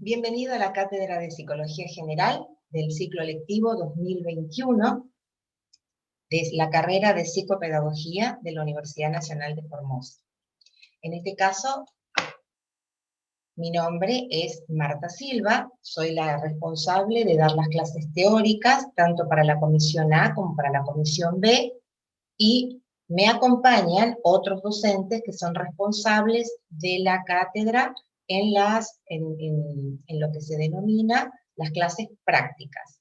Bienvenido a la Cátedra de Psicología General del ciclo lectivo 2021 de la carrera de Psicopedagogía de la Universidad Nacional de Formosa. En este caso, mi nombre es Marta Silva, soy la responsable de dar las clases teóricas, tanto para la Comisión A como para la Comisión B, y me acompañan otros docentes que son responsables de la cátedra en lo que se denomina las clases prácticas.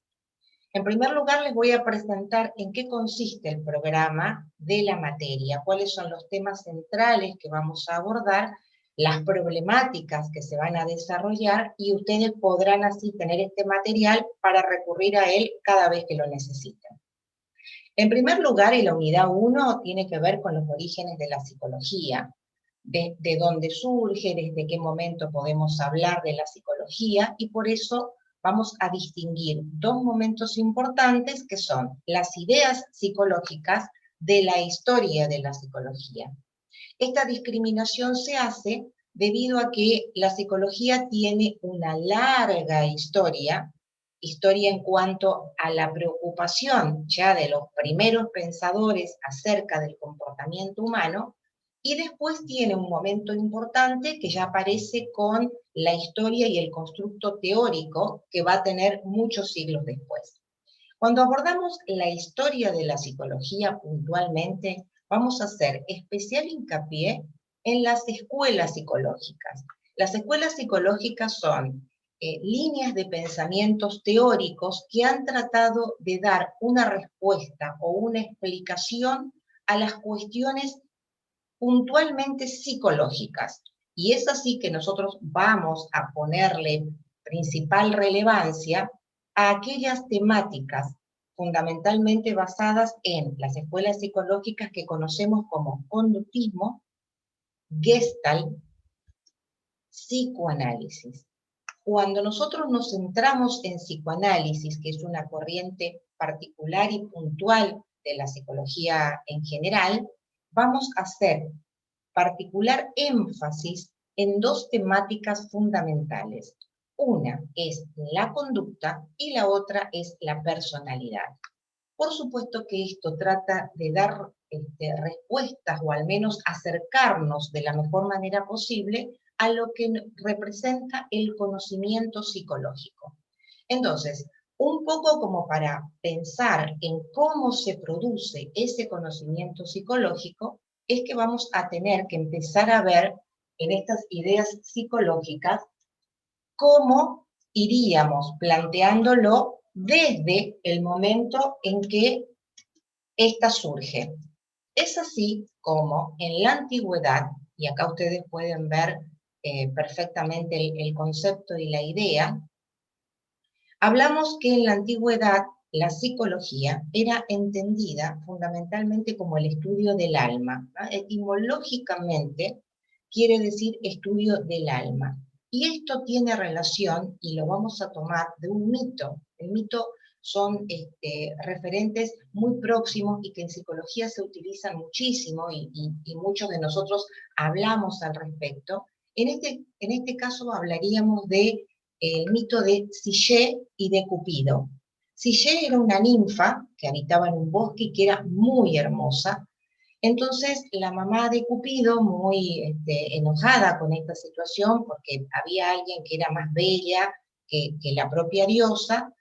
En primer lugar, les voy a presentar en qué consiste el programa de la materia, cuáles son los temas centrales que vamos a abordar, las problemáticas que se van a desarrollar, y ustedes podrán así tener este material para recurrir a él cada vez que lo necesiten. En primer lugar, la unidad 1 tiene que ver con los orígenes de la psicología, de dónde surge, desde qué momento podemos hablar de la psicología, y por eso vamos a distinguir dos momentos importantes que son las ideas psicológicas de la historia de la psicología. Esta discriminación se hace debido a que la psicología tiene una larga historia en cuanto a la preocupación ya de los primeros pensadores acerca del comportamiento humano, y después tiene un momento importante que ya aparece con la historia y el constructo teórico que va a tener muchos siglos después. Cuando abordamos la historia de la psicología puntualmente, vamos a hacer especial hincapié en las escuelas psicológicas. Las escuelas psicológicas son líneas de pensamientos teóricos que han tratado de dar una respuesta o una explicación a las cuestiones puntualmente psicológicas. Y es así que nosotros vamos a ponerle principal relevancia a aquellas temáticas fundamentalmente basadas en las escuelas psicológicas que conocemos como conductismo, Gestalt, psicoanálisis. Cuando nosotros nos centramos en psicoanálisis, que es una corriente particular y puntual de la psicología en general, vamos a hacer particular énfasis en dos temáticas fundamentales. Una es la conducta y la otra es la personalidad. Por supuesto que esto trata de dar respuestas, o al menos acercarnos de la mejor manera posible a lo que representa el conocimiento psicológico. Entonces, un poco como para pensar en cómo se produce ese conocimiento psicológico, es que vamos a tener que empezar a ver en estas ideas psicológicas cómo iríamos planteándolo desde el momento en que ésta surge. Es así como en la antigüedad, y acá ustedes pueden ver perfectamente el concepto y la idea, hablamos que en la antigüedad la psicología era entendida fundamentalmente como el estudio del alma, ¿no? Etimológicamente quiere decir estudio del alma. Y esto tiene relación, y lo vamos a tomar de un mito. El mito son referentes muy próximos y que en psicología se utilizan muchísimo, y muchos de nosotros hablamos al respecto. En este caso hablaríamos de el mito de Psique y de Cupido. Psique era una ninfa que habitaba en un bosque y que era muy hermosa. Entonces la mamá de Cupido, muy enojada con esta situación, porque había alguien que era más bella que la propia diosa,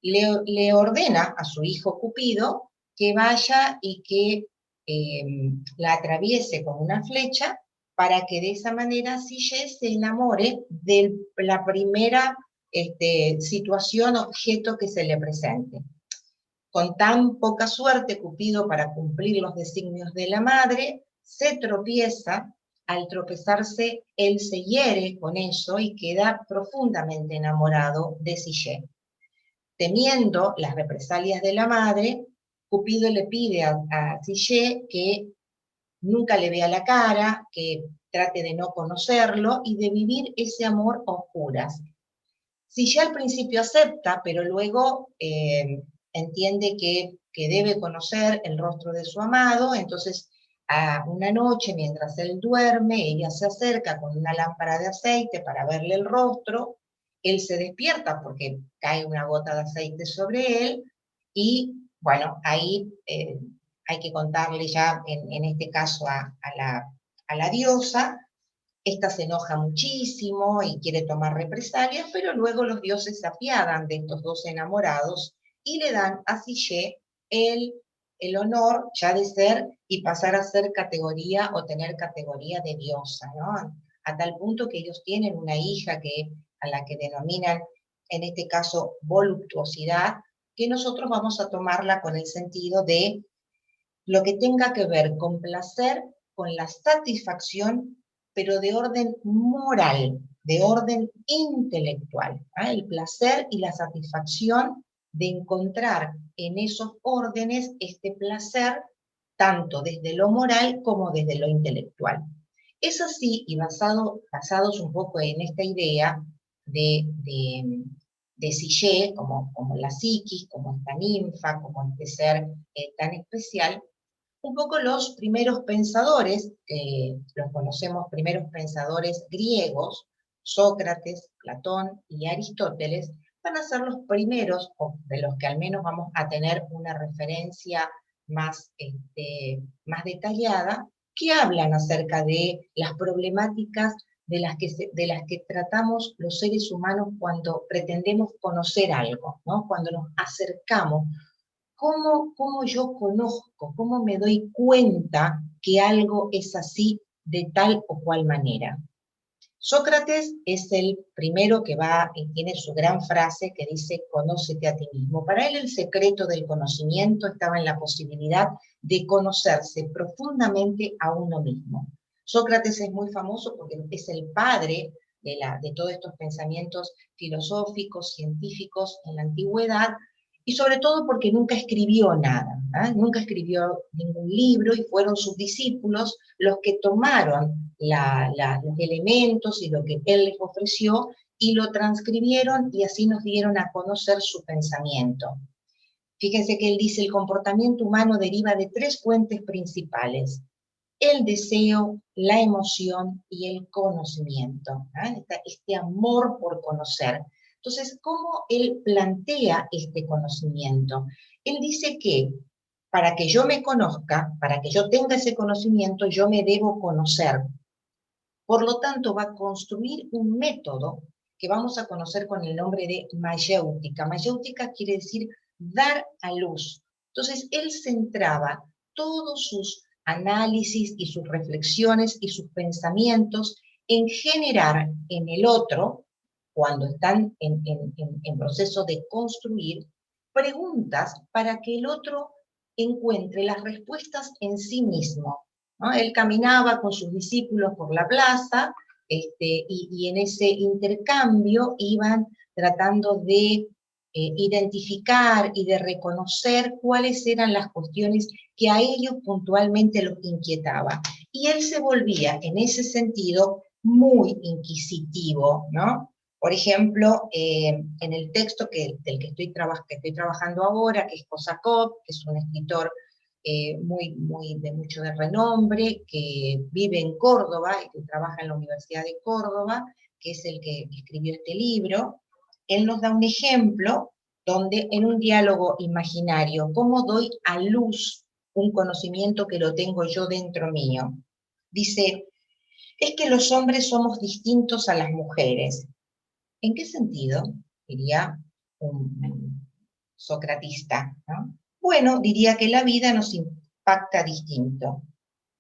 le ordena a su hijo Cupido que vaya y que la atraviese con una flecha, para que de esa manera Psique se enamore de la primera situación, objeto que se le presente. Con tan poca suerte, Cupido, para cumplir los designios de la madre, se tropieza. Al tropezarse, él se hiere con eso y queda profundamente enamorado de Psique. Temiendo las represalias de la madre, Cupido le pide a Psique que nunca le vea la cara, que trate de no conocerlo y de vivir ese amor a oscuras. Psique al principio acepta, pero luego entiende que debe conocer el rostro de su amado. Entonces, a una noche, mientras él duerme, ella se acerca con una lámpara de aceite para verle el rostro, él se despierta porque cae una gota de aceite sobre él y, bueno, ahí hay que contarle ya, en este caso, a la diosa. Esta se enoja muchísimo y quiere tomar represalias, pero luego los dioses se apiadan de estos dos enamorados y le dan a Sillé el, el honor ya de ser y pasar a ser categoría o tener categoría de diosa, ¿no? A tal punto que ellos tienen una hija a la que denominan, en este caso, voluptuosidad, que nosotros vamos a tomarla con el sentido de lo que tenga que ver con placer, con la satisfacción, pero de orden moral, de orden intelectual. ¿Ah? El placer y la satisfacción de encontrar en esos órdenes este placer, tanto desde lo moral como desde lo intelectual. Es así, y basados un poco en esta idea de Sillé, como la psiquis, como esta ninfa, como este ser tan especial, un poco los primeros pensadores, los conocemos, primeros pensadores griegos, Sócrates, Platón y Aristóteles, van a ser los primeros, o de los que al menos vamos a tener una referencia más, más detallada, que hablan acerca de las problemáticas de las que tratamos los seres humanos cuando pretendemos conocer algo, ¿no? Cuando nos acercamos. ¿Cómo yo conozco, cómo me doy cuenta que algo es así de tal o cual manera? Sócrates es el primero que va y tiene su gran frase que dice, conócete a ti mismo. Para él el secreto del conocimiento estaba en la posibilidad de conocerse profundamente a uno mismo. Sócrates es muy famoso porque es el padre de todos estos pensamientos filosóficos, científicos en la antigüedad, y sobre todo porque nunca escribió nada, ¿eh? Nunca escribió ningún libro y fueron sus discípulos los que tomaron los elementos y lo que él les ofreció y lo transcribieron y así nos dieron a conocer su pensamiento. Fíjense que él dice, el comportamiento humano deriva de tres fuentes principales: el deseo, la emoción y el conocimiento, ¿eh? Este amor por conocer. Entonces, ¿cómo él plantea este conocimiento? Él dice que para que yo me conozca, para que yo tenga ese conocimiento, yo me debo conocer. Por lo tanto, va a construir un método que vamos a conocer con el nombre de mayéutica. Mayéutica quiere decir dar a luz. Entonces, él centraba todos sus análisis y sus reflexiones y sus pensamientos en generar en el otro, cuando están en proceso de construir, preguntas para que el otro encuentre las respuestas en sí mismo, ¿no? Él caminaba con sus discípulos por la plaza, y en ese intercambio iban tratando de identificar y de reconocer cuáles eran las cuestiones que a ellos puntualmente los inquietaba. Y él se volvía, en ese sentido, muy inquisitivo, ¿no? Por ejemplo, en el texto del que estoy trabajando ahora, que es Kosakov, que es un escritor de mucho de renombre, que vive en Córdoba y que trabaja en la Universidad de Córdoba, que es el que escribió este libro. Él nos da un ejemplo donde en un diálogo imaginario, ¿cómo doy a luz un conocimiento que lo tengo yo dentro mío? Dice, es que los hombres somos distintos a las mujeres. ¿En qué sentido? Diría un socratista, ¿no? Bueno, diría que la vida nos impacta distinto.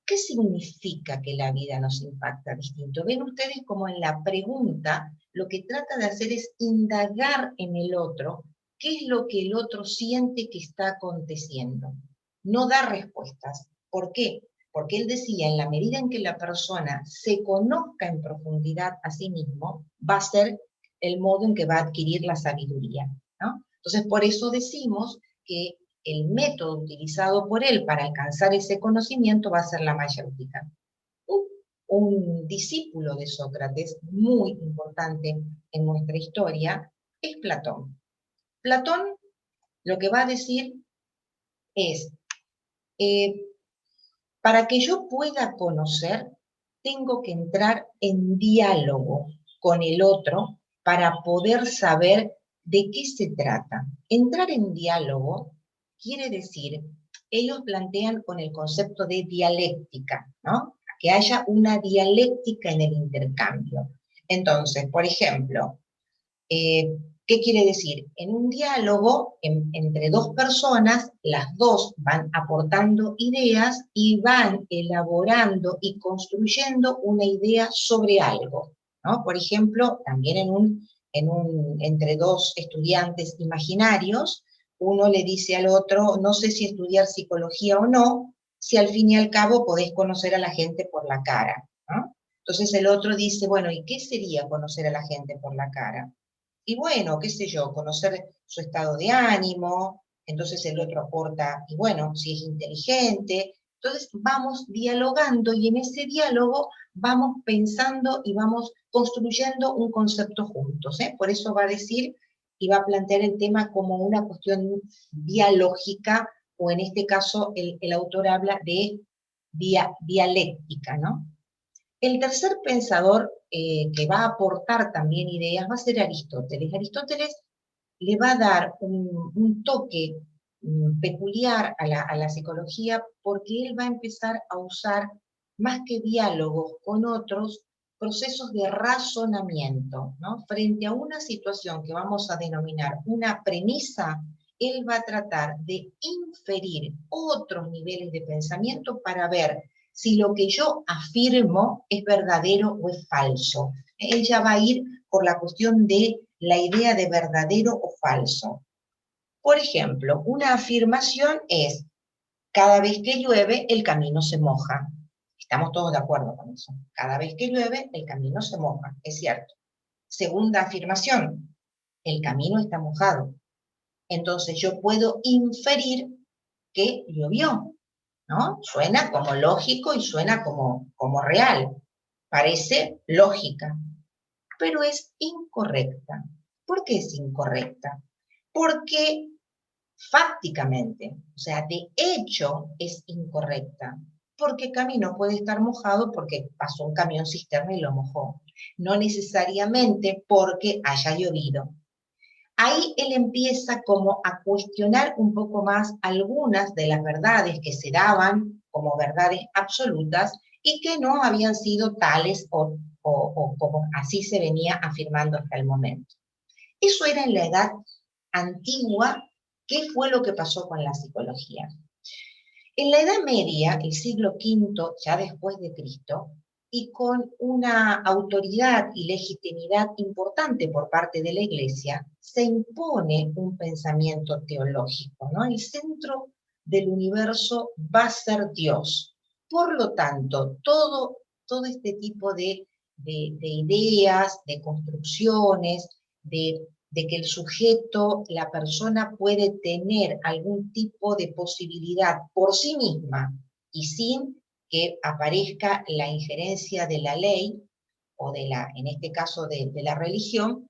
¿Qué significa que la vida nos impacta distinto? Ven ustedes como en la pregunta lo que trata de hacer es indagar en el otro qué es lo que el otro siente que está aconteciendo. No da respuestas. ¿Por qué? Porque él decía, en la medida en que la persona se conozca en profundidad a sí mismo, va a ser el modo en que va a adquirir la sabiduría, ¿no? Entonces, por eso decimos que el método utilizado por él para alcanzar ese conocimiento va a ser la mayéutica. Un discípulo de Sócrates muy importante en nuestra historia es Platón. Platón lo que va a decir es, eh, para que yo pueda conocer, tengo que entrar en diálogo con el otro para poder saber de qué se trata. Entrar en diálogo quiere decir, ellos plantean con el concepto de dialéctica, ¿no? Que haya una dialéctica en el intercambio. Entonces, por ejemplo, ¿qué quiere decir? En un diálogo entre dos personas, las dos van aportando ideas y van elaborando y construyendo una idea sobre algo, ¿no? Por ejemplo, también entre dos estudiantes imaginarios, uno le dice al otro, no sé si estudiar psicología o no, si al fin y al cabo podés conocer a la gente por la cara, ¿no? Entonces el otro dice, bueno, ¿y qué sería conocer a la gente por la cara? Y bueno, qué sé yo, conocer su estado de ánimo, entonces el otro aporta, y bueno, si es inteligente, entonces vamos dialogando y en ese diálogo vamos pensando y vamos construyendo un concepto juntos, ¿eh? Por eso va a decir y va a plantear el tema como una cuestión dialógica, o en este caso el autor habla de dialéctica, ¿no? El tercer pensador que va a aportar también ideas va a ser Aristóteles. Aristóteles le va a dar un toque peculiar a la psicología porque él va a empezar a usar, más que diálogos con otros, procesos de razonamiento, ¿no? Frente a una situación que vamos a denominar una premisa, él va a tratar de inferir otros niveles de pensamiento para ver si lo que yo afirmo es verdadero o es falso. Ella va a ir por la cuestión de la idea de verdadero o falso. Por ejemplo, una afirmación es, cada vez que llueve, el camino se moja. Estamos todos de acuerdo con eso. Cada vez que llueve, el camino se moja, es cierto. Segunda afirmación, el camino está mojado. Entonces yo puedo inferir que llovió, ¿no? Suena como lógico y suena como real. Parece lógica, pero es incorrecta. ¿Por qué es incorrecta? Porque fácticamente, o sea, de hecho es incorrecta, porque el camino puede estar mojado porque pasó un camión cisterna y lo mojó, no necesariamente porque haya llovido. Ahí él empieza como a cuestionar un poco más algunas de las verdades que se daban como verdades absolutas y que no habían sido tales o como así se venía afirmando hasta el momento. Eso era en la edad antigua. ¿Qué fue lo que pasó con la psicología? En la Edad Media, el siglo V, ya después de Cristo, y con una autoridad y legitimidad importante por parte de la Iglesia, se impone un pensamiento teológico, ¿no? El centro del universo va a ser Dios. Por lo tanto, todo este tipo de ideas, de construcciones, de que el sujeto, la persona puede tener algún tipo de posibilidad por sí misma y sin que aparezca la injerencia de la ley o en este caso de la religión,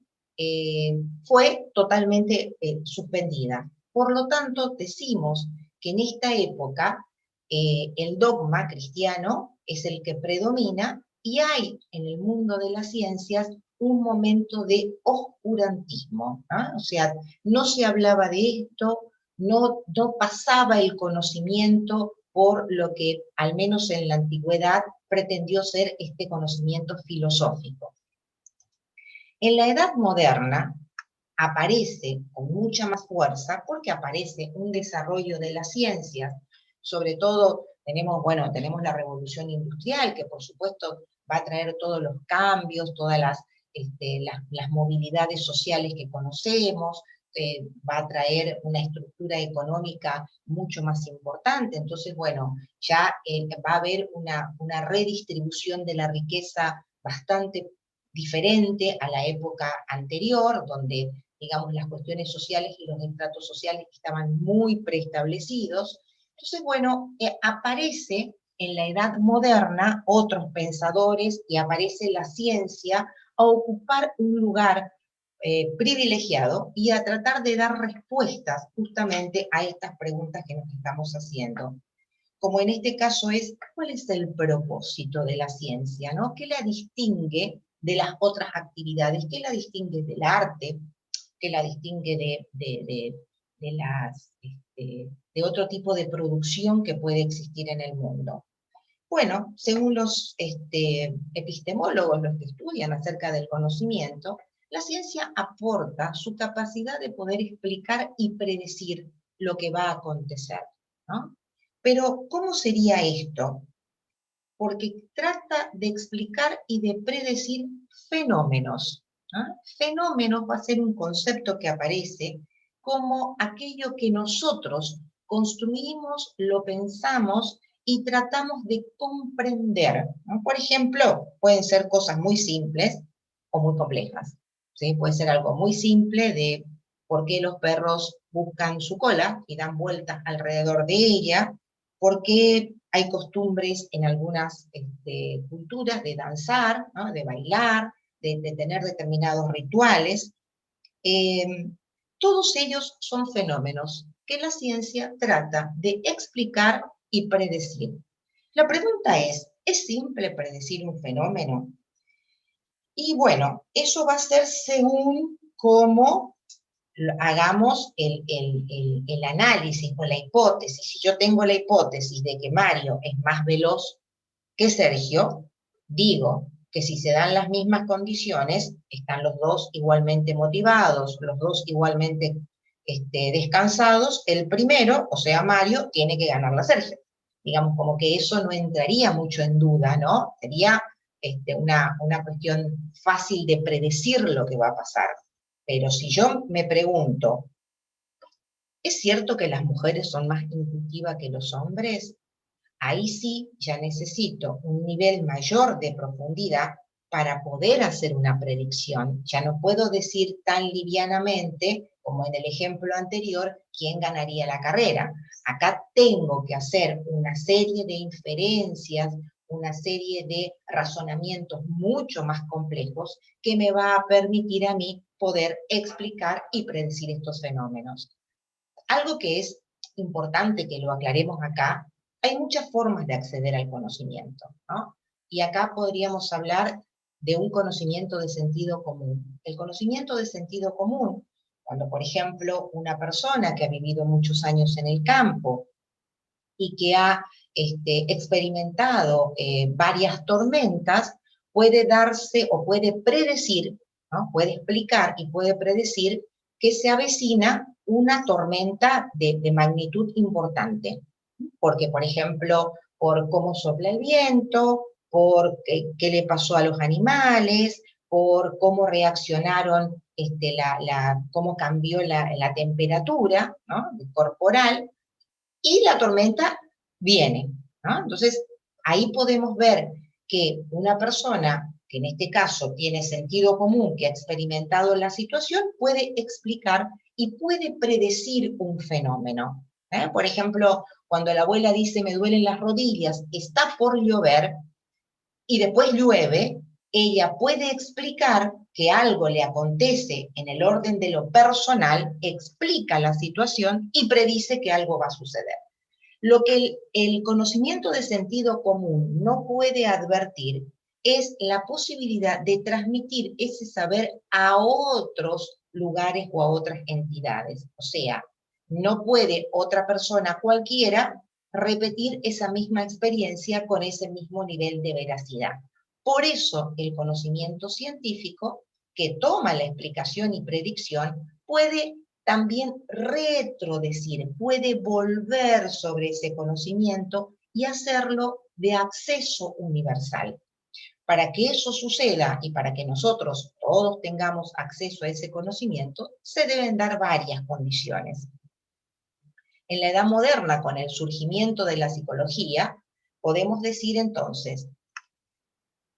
fue totalmente suspendida. Por lo tanto, decimos que en esta época el dogma cristiano es el que predomina y hay en el mundo de las ciencias un momento de oscurantismo, ¿no? O sea, no se hablaba de esto, no pasaba el conocimiento por lo que, al menos en la antigüedad, pretendió ser este conocimiento filosófico. En la Edad Moderna aparece con mucha más fuerza porque aparece un desarrollo de las ciencias, sobre todo tenemos la revolución industrial, que por supuesto va a traer todos los cambios, todas las movilidades sociales que conocemos, va a traer una estructura económica mucho más importante. Entonces, bueno, ya va a haber una redistribución de la riqueza bastante diferente a la época anterior, donde, digamos, las cuestiones sociales y los estratos sociales estaban muy preestablecidos. Entonces, bueno, aparece en la edad moderna otros pensadores y aparece la ciencia a ocupar un lugar privilegiado y a tratar de dar respuestas justamente a estas preguntas que nos estamos haciendo. Como en este caso es, ¿cuál es el propósito de la ciencia, ¿no? ¿Qué la distingue de las otras actividades, que la distingue del arte, que la distingue de otro tipo de producción que puede existir en el mundo. Bueno, según los epistemólogos, los que estudian acerca del conocimiento, la ciencia aporta su capacidad de poder explicar y predecir lo que va a acontecer, ¿no? Pero, ¿cómo sería esto? Porque trata de explicar y de predecir fenómenos, ¿no? Fenómenos va a ser un concepto que aparece como aquello que nosotros construimos, lo pensamos y tratamos de comprender, ¿no? Por ejemplo, pueden ser cosas muy simples o muy complejas, ¿sí? Puede ser algo muy simple de por qué los perros buscan su cola y dan vueltas alrededor de ella, por qué hay costumbres en algunas culturas de danzar, ¿no? De bailar, de tener determinados rituales. Eh, Todos ellos son fenómenos que la ciencia trata de explicar y predecir. La pregunta ¿es simple predecir un fenómeno? Y bueno, eso va a ser según cómo hagamos el análisis o la hipótesis. Si yo tengo la hipótesis de que Mario es más veloz que Sergio, digo que si se dan las mismas condiciones, están los dos igualmente motivados, los dos igualmente descansados, el primero, o sea Mario, tiene que ganar a Sergio. Digamos, como que eso no entraría mucho en duda, ¿no? Sería una cuestión fácil de predecir lo que va a pasar. Pero si yo me pregunto, ¿es cierto que las mujeres son más intuitivas que los hombres? Ahí sí ya necesito un nivel mayor de profundidad para poder hacer una predicción. Ya no puedo decir tan livianamente, como en el ejemplo anterior, quién ganaría la carrera. Acá tengo que hacer una serie de inferencias, una serie de razonamientos mucho más complejos que me va a permitir a mí poder explicar y predecir estos fenómenos. Algo que es importante que lo aclaremos acá, hay muchas formas de acceder al conocimiento, ¿no? Y acá podríamos hablar de un conocimiento de sentido común. El conocimiento de sentido común, cuando por ejemplo una persona que ha vivido muchos años en el campo y que ha experimentado varias tormentas, puede darse o puede predecir, ¿no? Puede explicar y puede predecir que se avecina una tormenta de magnitud importante. Porque, por ejemplo, por cómo sopla el viento, por qué le pasó a los animales, por cómo reaccionaron, cómo cambió la temperatura, ¿no? Corporal, y la tormenta viene, ¿no? Entonces, ahí podemos ver que una persona que en este caso tiene sentido común, que ha experimentado la situación, puede explicar y puede predecir un fenómeno. Por ejemplo, cuando la abuela dice me duelen las rodillas, está por llover, y después llueve, ella puede explicar que algo le acontece en el orden de lo personal, explica la situación y predice que algo va a suceder. Lo que el conocimiento de sentido común no puede advertir es la posibilidad de transmitir ese saber a otros lugares o a otras entidades. O sea, no puede otra persona cualquiera repetir esa misma experiencia con ese mismo nivel de veracidad. Por eso el conocimiento científico, que toma la explicación y predicción, puede también retrodecir, puede volver sobre ese conocimiento y hacerlo de acceso universal. Para que eso suceda y para que nosotros todos tengamos acceso a ese conocimiento, se deben dar varias condiciones. En la Edad Moderna, con el surgimiento de la psicología, podemos decir entonces,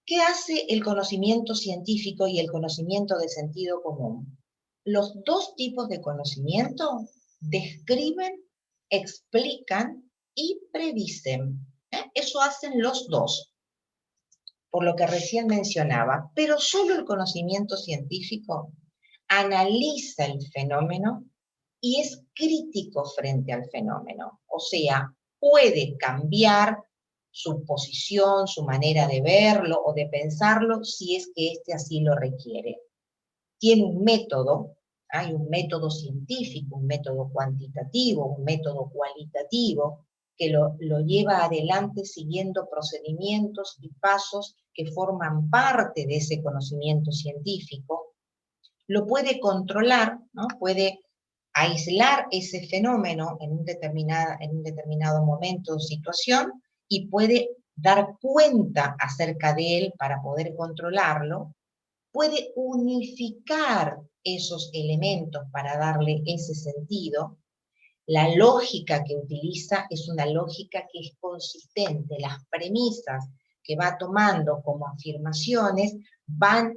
¿qué hace el conocimiento científico y el conocimiento de sentido común? Los dos tipos de conocimiento describen, explican y predicen. Eso hacen los dos, por lo que recién mencionaba, pero solo el conocimiento científico analiza el fenómeno y es crítico frente al fenómeno. O sea, puede cambiar su posición, su manera de verlo o de pensarlo, si es que éste así lo requiere. Tiene un método, hay un método científico, un método cuantitativo, un método cualitativo, que lo lleva adelante siguiendo procedimientos y pasos que forman parte de ese conocimiento científico. Lo puede controlar, ¿no? Puede aislar ese fenómeno en un determinado momento o situación y puede dar cuenta acerca de él para poder controlarlo, puede unificar esos elementos para darle ese sentido. La lógica que utiliza es una lógica que es consistente, las premisas que va tomando como afirmaciones van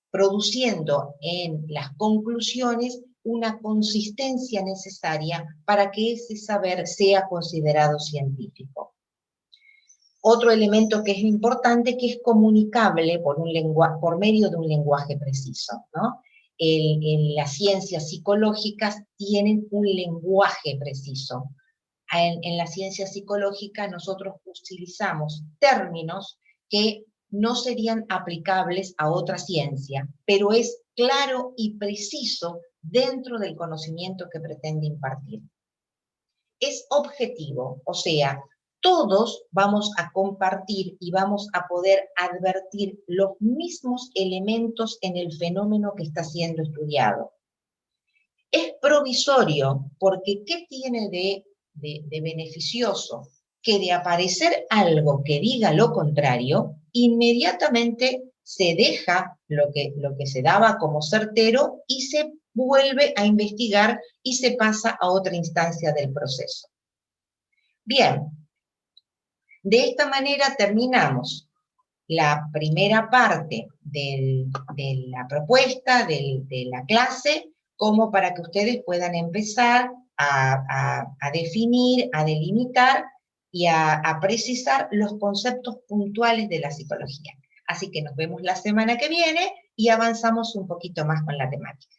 produciendo en las conclusiones una consistencia necesaria para que ese saber sea considerado científico. Otro elemento que es importante, que es comunicable por medio de un lenguaje preciso, ¿no? Las ciencias psicológicas tienen un lenguaje preciso. En la ciencia psicológica nosotros utilizamos términos que no serían aplicables a otra ciencia, pero es claro y preciso dentro del conocimiento que pretende impartir. Es objetivo, o sea, todos vamos a compartir y vamos a poder advertir los mismos elementos en el fenómeno que está siendo estudiado. Es provisorio, porque ¿qué tiene de beneficioso? Que de aparecer algo que diga lo contrario, inmediatamente se deja lo que se daba como certero y se vuelve a investigar y se pasa a otra instancia del proceso. Bien, de esta manera terminamos la primera parte de la propuesta, de la clase, como para que ustedes puedan empezar a definir, a delimitar y a precisar los conceptos puntuales de la psicología. Así que nos vemos la semana que viene y avanzamos un poquito más con la temática.